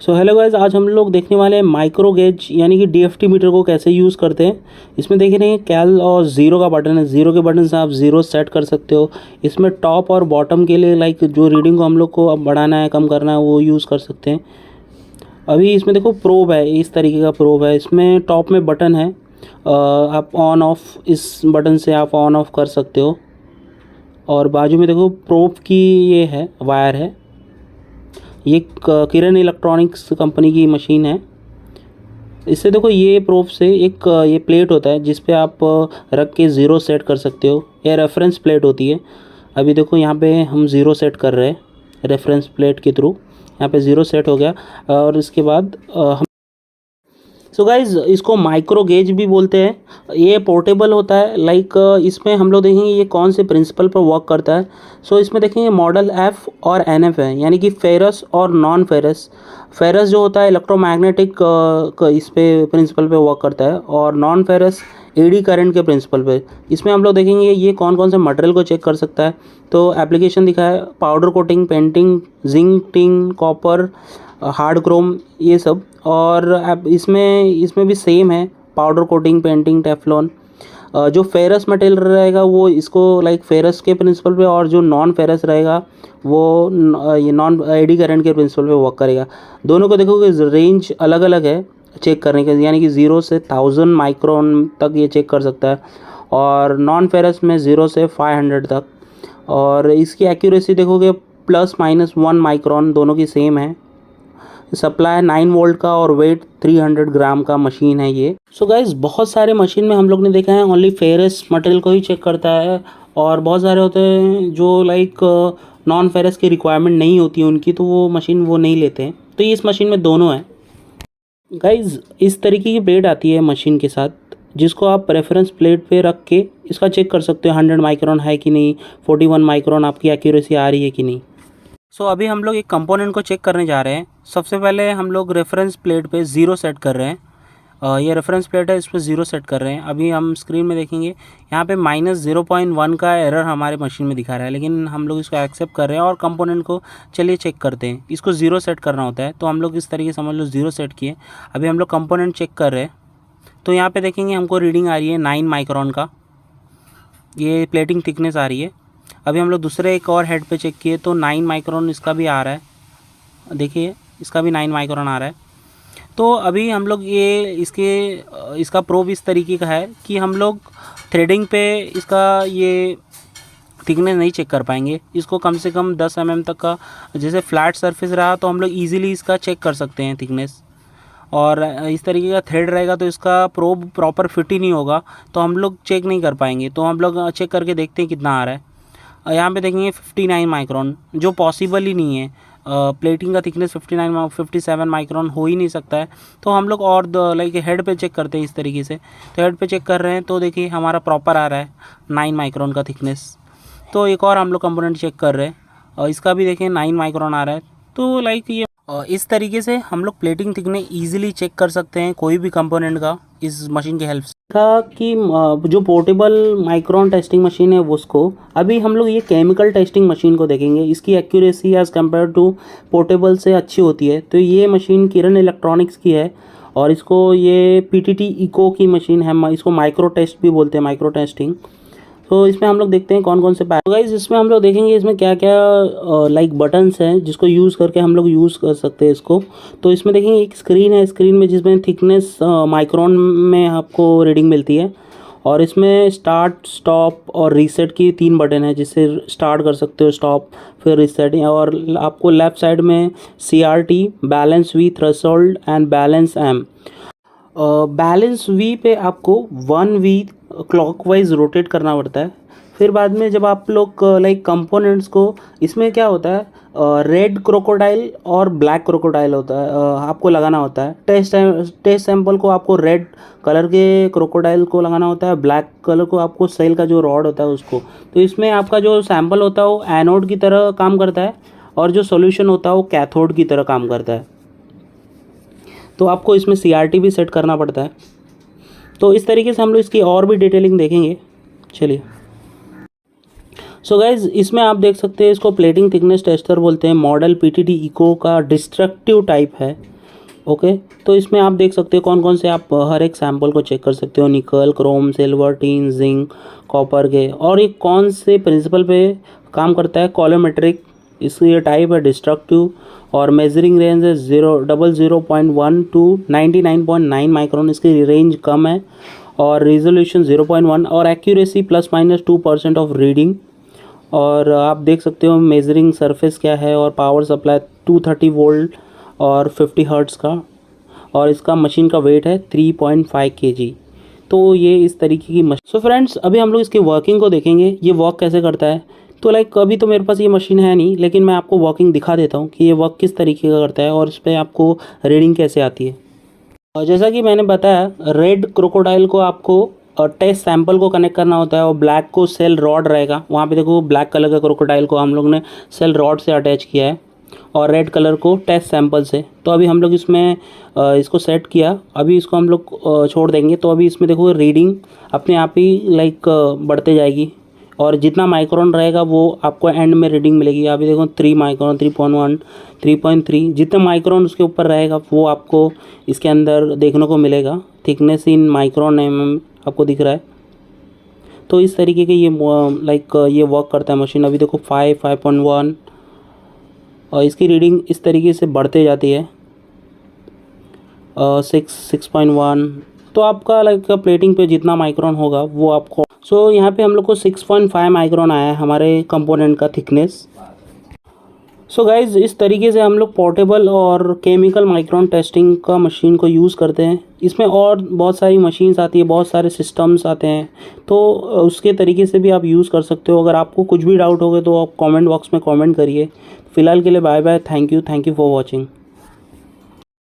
So hello guys, आज हम लोग देखने वाले हैं माइक्रो गेज यानी कि डीएफटी मीटर को कैसे यूज़ करते हैं। इसमें देख रहे हैं कैल और ज़ीरो का बटन है। ज़ीरो के बटन से आप ज़ीरो सेट कर सकते हो। इसमें टॉप और बॉटम के लिए लाइक जो रीडिंग को हम लोग को अब बढ़ाना है कम करना है वो यूज़ कर सकते हैं। अभी इसमें देखो प्रोब है, इस तरीके का प्रोब है। इसमें टॉप में बटन है, आप ऑन ऑफ इस बटन से आप ऑन ऑफ कर सकते हो। और बाजू में देखो प्रोब की ये है वायर है। ये किरण इलेक्ट्रॉनिक्स कंपनी की मशीन है। इससे देखो ये प्रोब से एक ये प्लेट होता है जिस पे आप रख के ज़ीरो सेट कर सकते हो। ये रेफरेंस प्लेट होती है। अभी देखो यहाँ पे हम ज़ीरो सेट कर रहे हैं रेफरेंस प्लेट के थ्रू। यहाँ पे ज़ीरो सेट हो गया और इसके बाद हम सो गाइज़ इसको माइक्रो गेज भी बोलते हैं। ये पोर्टेबल होता है। लाइक इसमें हम लोग देखेंगे ये कौन से प्रिंसिपल पर वर्क करता है। सो इसमें देखेंगे मॉडल एफ़ और एनएफ है, यानी कि फेरस और नॉन फेरस। फेरस जो होता है इलेक्ट्रोमैग्नेटिक इस पे प्रिंसिपल पे वर्क करता है और नॉन फेरस एडी करंट के प्रिंसिपल पे। इसमें हम लोग देखेंगे ये कौन कौन से मटेरियल को चेक कर सकता है। तो एप्लीकेशन दिखा है powder coating, painting, zinc, tin, copper, hard Chrome, ये सब। और अब इसमें भी सेम है, पाउडर कोटिंग, पेंटिंग, टेफ्लॉन। जो फेरस मटेरियल रहेगा वो इसको लाइक फेरस के प्रिंसिपल पे, और जो नॉन फेरस रहेगा वो ये नॉन एडी करंट के प्रिंसिपल पे वर्क करेगा। दोनों को देखोगे रेंज अलग अलग है चेक करने के, यानी कि 0 से 1000 माइक्रोन तक ये चेक कर सकता है और नॉन फेरस में 0 से 500 तक। और इसकी एक्यूरेसी देखोगे ±1 माइक्रोन, दोनों की सेम है। सप्लाई 9 वोल्ट का और वेट 300 ग्राम का मशीन है ये। सो गाइज बहुत सारे मशीन में हम लोग ने देखा है ओनली फेरस मटेरियल को ही चेक करता है, और बहुत सारे होते हैं जो लाइक नॉन फेरस की रिक्वायरमेंट नहीं होती है उनकी, तो वो मशीन वो नहीं लेते हैं। तो ये इस मशीन में दोनों है। गाइज इस तरीके की प्लेट आती है मशीन के साथ, जिसको आप रेफरेंस प्लेट पे रख के इसका चेक कर सकते हो 100 माइक्रोन है कि नहीं, 41 माइक्रोन आपकी एक्यूरेसी आ रही है कि नहीं। सो अभी हम लोग एक कंपोनेंट को चेक करने जा रहे हैं। सबसे पहले हम लोग रेफरेंस प्लेट पे ज़ीरो सेट कर रहे हैं। ये रेफरेंस प्लेट है, इस पर ज़ीरो सेट कर रहे हैं। अभी हम स्क्रीन में देखेंगे यहाँ पे -0.1 का एरर हमारे मशीन में दिखा रहा है, लेकिन हम लोग इसको एक्सेप्ट कर रहे हैं और कंपोनेंट को चलिए चेक करते हैं। इसको ज़ीरो सेट करना होता है, तो हम लोग इस तरीके समझ लो ज़ीरो सेट किए। अभी हम लोग कंपोनेंट चेक कर रहे हैं, तो यहाँ पर देखेंगे हमको रीडिंग आ रही है 9 माइक्रोन का, ये प्लेटिंग थिकनेस आ रही है। अभी हम लोग दूसरे एक और हेड पे चेक किए तो 9 माइक्रोन इसका भी आ रहा है। देखिए इसका भी 9 माइक्रोन आ रहा है। तो अभी हम लोग ये इसका प्रोब इस तरीके का है कि हम लोग थ्रेडिंग पे इसका ये थिकनेस नहीं चेक कर पाएंगे। इसको कम से कम 10 mm तक का, जैसे फ्लैट सरफेस रहा तो हम लोग ईजिली इसका चेक कर सकते हैं थिकनेस। और इस तरीके का थ्रेड रहेगा तो इसका प्रोब प्रॉपर फिट ही नहीं होगा, तो हम लोग चेक नहीं कर पाएंगे। तो हम लोग चेक करके देखते हैं कितना आ रहा है। यहाँ पे देखेंगे 59 माइक्रोन, जो पॉसिबल ही नहीं है। प्लेटिंग का थिकनेस 57 माइक्रोन हो ही नहीं सकता है। तो हम लोग और लाइक हेड पे चेक करते हैं इस तरीके से। तो हेड पे चेक कर रहे हैं तो देखिए हमारा प्रॉपर आ रहा है 9 माइक्रोन का थिकनेस। तो एक और हम लोग कंपोनेंट चेक कर रहे हैं और इसका भी देखें 9 माइक्रोन आ रहा है। तो लाइक ये इस तरीके से हम लोग प्लेटिंग थिकनेस ईजिली चेक कर सकते हैं कोई भी कंपोनेंट का इस मशीन की हेल्प से। था कि जो पोर्टेबल माइक्रोन टेस्टिंग मशीन है उसको, अभी हम लोग ये केमिकल टेस्टिंग मशीन को देखेंगे। इसकी accuracy as compare to portable से अच्छी होती है। तो ये मशीन किरण इलेक्ट्रॉनिक्स की है और इसको ये पीटीटी इको की मशीन है। इसको माइक्रो टेस्ट भी बोलते हैं, माइक्रो टेस्टिंग। तो इसमें हम लोग देखते हैं कौन कौन से गाइस इसमें हम लोग देखेंगे इसमें क्या क्या लाइक बटन्स हैं जिसको यूज़ करके हम लोग यूज़ कर सकते हैं इसको। तो इसमें देखेंगे एक स्क्रीन है, स्क्रीन में जिसमें थिकनेस माइक्रोन में आपको रीडिंग मिलती है। और इसमें स्टार्ट, स्टॉप और रीसेट की 3 बटन है, जिससे स्टार्ट कर सकते हो, स्टॉप, फिर रीसेट। और आपको लेफ़्ट साइड में CRT, balance V, threshold and balance M. Balance V पे आपको 1V क्लॉकवाइज रोटेट करना पड़ता है। फिर बाद में जब आप लोग लाइक कंपोनेंट्स को, इसमें क्या होता है रेड क्रोकोडाइल और ब्लैक क्रोकोडाइल होता है, आपको लगाना होता है। टेस्ट सैंपल को आपको रेड कलर के क्रोकोडाइल को लगाना होता है, ब्लैक कलर को आपको सेल का जो रॉड होता है उसको। तो इसमें आपका जो सैंपल होता है वो एनोड की तरह काम करता है और जो सोल्यूशन होता है वो कैथोड की तरह काम करता है। तो आपको इसमें CRT भी सेट करना पड़ता है। तो इस तरीके से हम लोग इसकी और भी डिटेलिंग देखेंगे। चलिए सो गाइज इसमें आप देख सकते हैं इसको प्लेटिंग थिकनेस टेस्टर बोलते हैं। मॉडल पीटीटी इको का डिस्ट्रक्टिव टाइप है। ओके, तो इसमें आप देख सकते हो कौन कौन से आप हर एक सैंपल को चेक कर सकते हो, निकल, Chrome, silver, tin, zinc, copper के, और ये कौन से प्रिंसिपल पे काम करता है, कॉलोमेट्रिक। इसकी ये टाइप है डिस्ट्रक्टिव, और मेजरिंग रेंज है 0.1 टू 99.9 माइक्रोन, इसकी रेंज कम है, और रिजोल्यूशन 0.1, और एक्यूरेसी ±2% ऑफ रीडिंग। और आप देख सकते हो मेजरिंग सरफेस क्या है, और पावर सप्लाई 230 वोल्ट और 50 हर्ट्ज़ का, और इसका मशीन का वेट है 3.5 kg। तो ये इस तरीके की मशीन। सो फ्रेंड्स, अभी हम लोग इसकी वर्किंग को देखेंगे, ये वर्क कैसे करता है। तो लाइक अभी तो मेरे पास ये मशीन है नहीं, लेकिन मैं आपको वर्किंग दिखा देता हूँ कि ये वर्क किस तरीके का करता है और इस पर आपको रीडिंग कैसे आती है। और जैसा कि मैंने बताया, रेड क्रोकोडाइल को आपको टेस्ट सैंपल को कनेक्ट करना होता है, और ब्लैक को सेल रॉड रहेगा। वहाँ पे देखो ब्लैक कलर का क्रोकोडाइल को हम लोग ने सेल रॉड से अटैच किया है, और रेड कलर को टेस्ट सैंपल से। तो अभी हम लोग इसमें इसको सेट किया, अभी इसको हम लोग छोड़ देंगे। तो अभी इसमें देखो रीडिंग अपने आप ही लाइक बढ़ते जाएगी, और जितना माइक्रोन रहेगा वो आपको एंड में रीडिंग मिलेगी। अभी देखो 3 माइक्रोन, 3.1, 3.3, जितना माइक्रोन उसके ऊपर रहेगा वो आपको इसके अंदर देखने को मिलेगा। थिकनेस इन माइक्रोन आपको दिख रहा है। तो इस तरीके के ये लाइक ये वर्क करता है मशीन। अभी देखो 5, 5.1, और इसकी रीडिंग इस तरीके से बढ़ते जाती है, 6, 6.1। तो आपका लाइक प्लेटिंग पे जितना माइक्रोन होगा वो आपको। सो यहाँ पे हम लोग को 6.5 माइक्रोन आया है हमारे कंपोनेंट का थिकनेस। सो गाइज़, इस तरीके से हम लोग पोर्टेबल और केमिकल माइक्रोन टेस्टिंग का मशीन को यूज़ करते हैं। इसमें और बहुत सारी मशीन्स आती है, बहुत सारे सिस्टम्स आते हैं, तो उसके तरीके से भी आप यूज़ कर सकते हो। अगर आपको कुछ भी डाउट होगा तो आप कमेंट बॉक्स में कमेंट करिए। फ़िलहाल के लिए bye bye, thank you for watching.